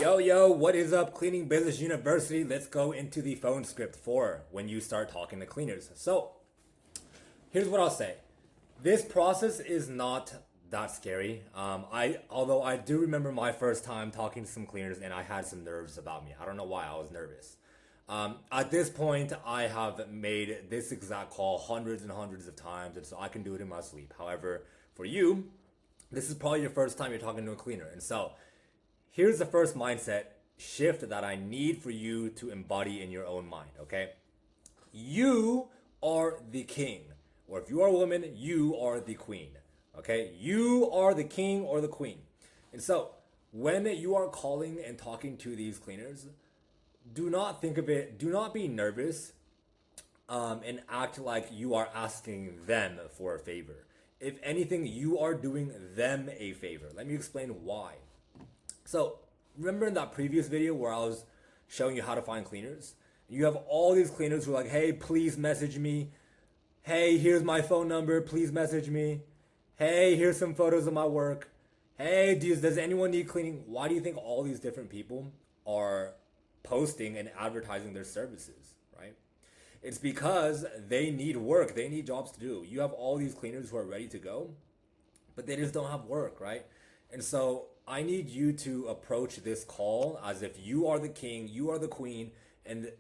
Yo, what is up, Cleaning Business University? Let's go into the phone script for when you start talking to cleaners. So, here's what I'll say. This process is not that scary. Although I do remember my first time talking to some cleaners and I had some nerves about me. I don't know why I was nervous. At this point, I have made this exact call hundreds and hundreds of times, and so I can do it in my sleep. However, for you, this is probably your first time you're talking to a cleaner. And so, here's the first mindset shift that I need for you to embody in your own mind, okay? You are the king. Or if you are a woman, you are the queen, okay? You are the king or the queen. And so, when you are calling and talking to these cleaners, do not be nervous and act like you are asking them for a favor. If anything, you are doing them a favor. Let me explain why. So, remember in that previous video where I was showing you how to find cleaners? You have all these cleaners who are like, hey, please message me. Hey, here's my phone number. Please message me. Hey, here's some photos of my work. Hey, does anyone need cleaning? Why do you think all these different people are posting and advertising their services, right? It's because they need work. They need jobs to do. You have all these cleaners who are ready to go, but they just don't have work, right? And so I need you to approach this call as if you are the king, you are the queen, and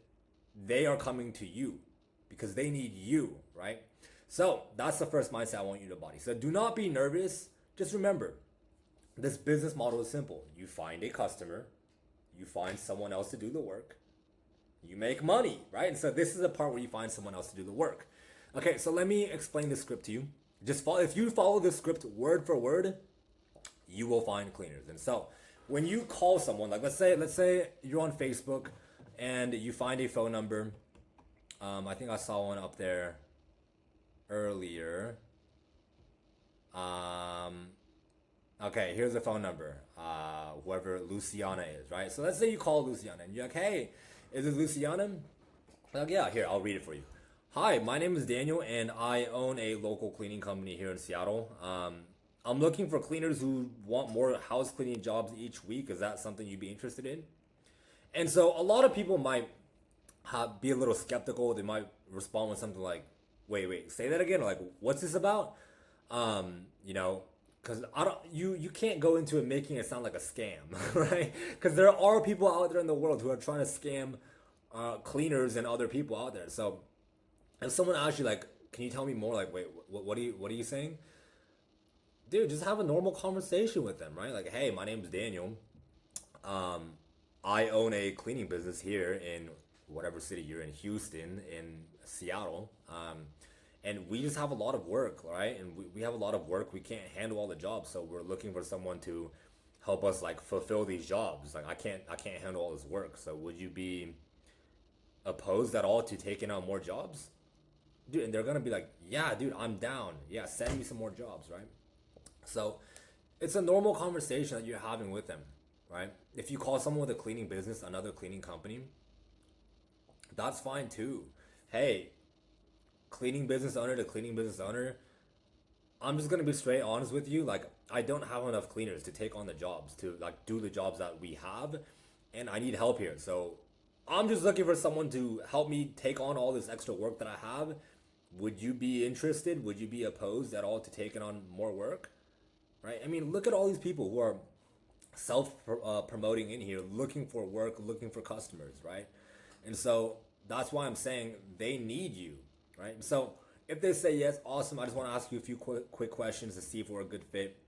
they are coming to you because they need you, right? So that's the first mindset I want you to embody. So do not be nervous. Just remember, this business model is simple. You find a customer, you find someone else to do the work, you make money, right? And so this is the part where you find someone else to do the work. Okay, so let me explain the script to you. If you follow the script word for word, you will find cleaners. And so when you call someone, like let's say you're on Facebook and you find a phone number. I think I saw one up there earlier. Okay, here's the phone number. Whoever Luciana is, right? So let's say you call Luciana and you're like, hey, is this Luciana? Like, yeah, here, I'll read it for you. Hi, my name is Daniel and I own a local cleaning company here in Seattle. I'm looking for cleaners who want more house cleaning jobs each week. Is that something you'd be interested in? And so a lot of people might be a little skeptical. They might respond with something like, wait, say that again. Like, what's this about? Because you can't go into it making it sound like a scam, right? Because there are people out there in the world who are trying to scam cleaners and other people out there. So if someone asks you like, can you tell me more? Like, wait, what are you saying? Dude, just have a normal conversation with them, right? Like, hey, my name's Daniel. I own a cleaning business here in whatever city you're in, Houston, in Seattle. And we just have a lot of work, right? And we have a lot of work. We can't handle all the jobs. So we're looking for someone to help us like fulfill these jobs. Like I can't handle all this work. So would you be opposed at all to taking on more jobs? Dude, and they're going to be like, yeah, dude, I'm down. Yeah, send me some more jobs, right? So it's a normal conversation that you're having with them, right? If you call someone with a cleaning business, another cleaning company, that's fine too. Hey, cleaning business owner to cleaning business owner, I'm just going to be straight honest with you. Like, I don't have enough cleaners to take on the jobs, to like do the jobs that we have. And I need help here. So I'm just looking for someone to help me take on all this extra work that I have. Would you be interested? Would you be opposed at all to taking on more work? Right? I mean, look at all these people who are self-promoting in here, looking for work, looking for customers, right? And so that's why I'm saying they need you, right? So if they say yes, awesome. I just want to ask you a few quick questions to see if we're a good fit.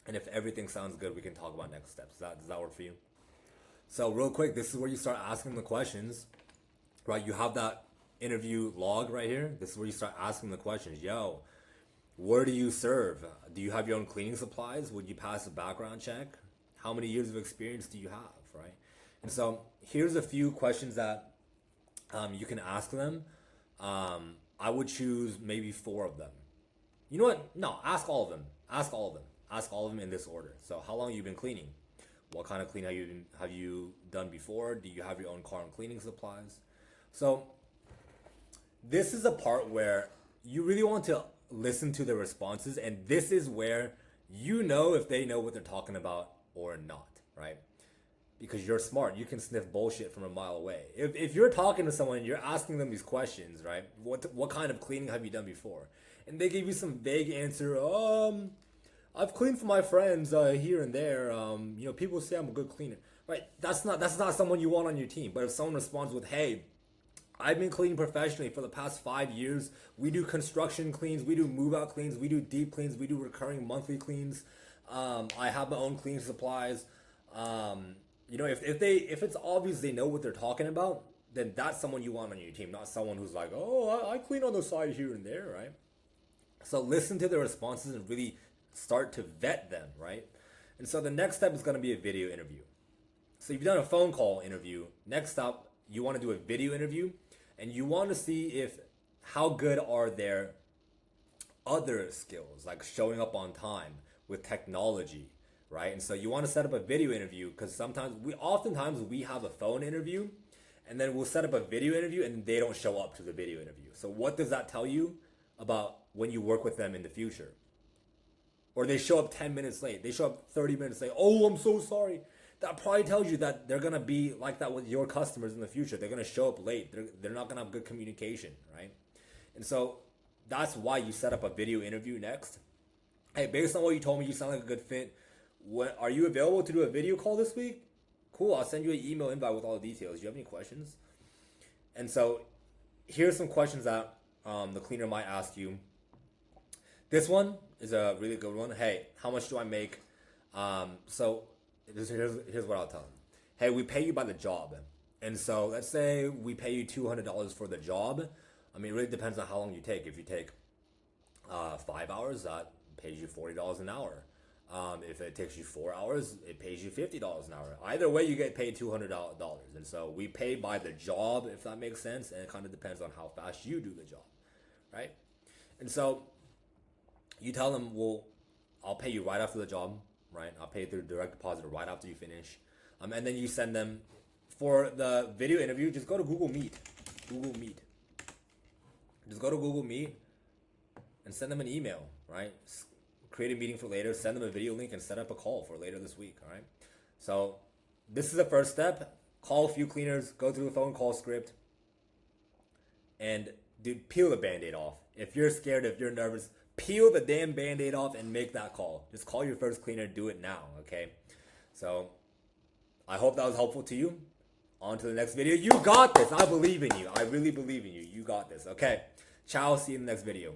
And if everything sounds good, we can talk about next steps. Does that work for you? So real quick, this is where you start asking the questions, right? You have that interview log right here. This is where you start asking the questions. Yo, where do you serve? Do you have your own cleaning supplies? Would you pass a background check? How many years of experience do you have, right? And so here's a few questions that you can ask them. I would choose maybe 4 of them. You know what? No, ask all of them. Ask all of them. Ask all of them in this order. So how long have you been cleaning? What kind of cleaning have you done before? Do you have your own car and cleaning supplies? So this is the part where you really want to listen to the responses, and this is where you know if they know what they're talking about or not, right? because you're smart. You can sniff bullshit from a mile away. If you're talking to someone and you're asking them these questions, right? What kind of cleaning have you done before? And they give you some vague answer. I've cleaned for my friends here and there. People say I'm a good cleaner, right? That's not someone you want on your team. But if someone responds with, "Hey, I've been cleaning professionally for the past 5 years. We do construction cleans, we do move out cleans, we do deep cleans, we do recurring monthly cleans. I have my own cleaning supplies." If it's obvious they know what they're talking about, then that's someone you want on your team, not someone who's like, "Oh, I clean on the side here and there," right? So listen to their responses and really start to vet them, right? And so the next step is going to be a video interview. So you've done a phone call interview. Next up, you want to do a video interview, and you want to see how good are their other skills, like showing up on time with technology, right? And so you want to set up a video interview, because oftentimes we have a phone interview, and then we'll set up a video interview and they don't show up to the video interview. So what does that tell you about when you work with them in the future? Or they show up 10 minutes late. They show up 30 minutes late. "Oh, I'm so sorry." That probably tells you that they're going to be like that with your customers in the future. They're going to show up late. They're not going to have good communication, right? And so that's why you set up a video interview next. "Hey, based on what you told me, you sound like a good fit. Are you available to do a video call this week? Cool, I'll send you an email invite with all the details. Do you have any questions?" And so here's some questions that the cleaner might ask you. This one is a really good one. "Hey, how much do I make?" Here's what I'll tell them. "Hey, we pay you by the job. And so let's say we pay you $200 for the job. I mean, it really depends on how long you take. If you take 5 hours, that pays you $40 an hour. If it takes you 4 hours, it pays you $50 an hour. Either way, you get paid $200. And so we pay by the job, if that makes sense. And it kind of depends on how fast you do the job, right? And so you tell them, "Well, I'll pay you right after the job, right? I'll pay through direct deposit right after you finish." And then you send them, for the video interview, just go to Google Meet. Just go to Google Meet and send them an email, right? Create a meeting for later, send them a video link, and set up a call for later this week, all right? So this is the first step. Call a few cleaners, go through the phone call script, and dude, peel the Band-Aid off. If you're scared, if you're nervous, peel the damn Band-Aid off and make that call. Just call your first cleaner, do it now, okay? So I hope that was helpful to you. On to the next video. You got this. I believe in you. I really believe in you. You got this. Okay. Ciao. See you in the next video.